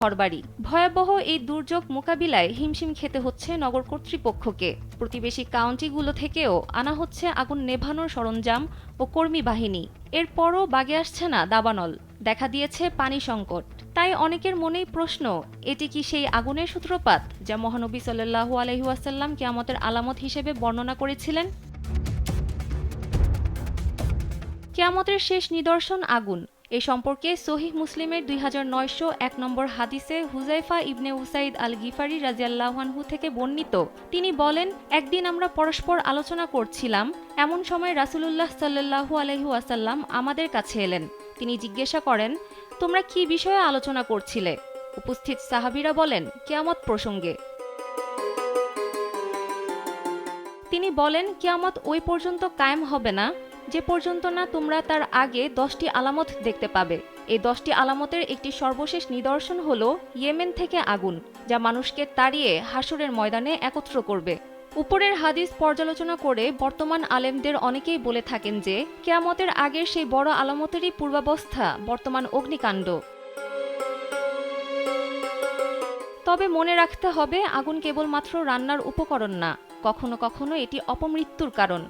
ঘরবাড়ি। ভয়াবহ এই দুর্যোগ মোকাবিলায় হিমশিম খেতে হচ্ছে নগর কর্তৃপক্ষকে। প্রতিবেশী কাউন্টিগুলো থেকেও আনা হচ্ছে আগুন নেভানোর সরঞ্জাম ও কর্মী বাহিনী। এরপরও বাগে আসছে না দাবানল, দেখা দিয়েছে পানি সংকট। তাই অনেকের মনেই প্রশ্ন, এটি কি সেই আগুনের সূত্রপাত যা মহানবী সাল্লাল্লাহু আলাইহি ওয়াসাল্লাম কিয়ামতের আলামত হিসেবে বর্ণনা করেছিলেন? কিয়ামতের শেষ নিদর্শন আগুন। এ সম্পর্কে সহিহ মুসলিমের 2901 নম্বর হাদিসে হুযায়ফা ইবনে উসাইদ আল গিফারি রাদিয়াল্লাহু আনহু থেকে বর্ণিত, তিনি বলেন, একদিন আমরা পরস্পর আলোচনা করছিলাম, এমন সময় রাসূলুল্লাহ সাল্লাল্লাহু আলাইহি ওয়াসাল্লাম আমাদের কাছে এলেন। তিনি জিজ্ঞাসা করেন, তোমরা কি বিষয়ে আলোচনা করছিলে? উপস্থিত সাহাবীরা বলেন, কিয়ামত প্রসঙ্গে। তিনি বলেন, কিয়ামত ওই পর্যন্ত কায়েম হবে না যে পর্যন্ত না তোমরা তার আগে 10টি আলামত দেখতে পাবে। এই 10টি আলামতের একটি সর্বশেষ নিদর্শন হল ইয়েমেন থেকে আগুন, যা মানুষকে তাড়িয়ে হাসরের ময়দানে একত্র করবে। উপরের হাদিস পর্যালোচনা করে বর্তমান আলেমদের অনেকেই বলে থাকেন যে কিয়ামতের আগের সেই বড় আলামতেরই পূর্বাবস্থা বর্তমান অগ্নিকাণ্ড। তবে মনে রাখতে হবে, আগুন কেবলমাত্র রান্নার উপকরণ না, কখনো কখনো এটি অপমৃত্যুর কারণ।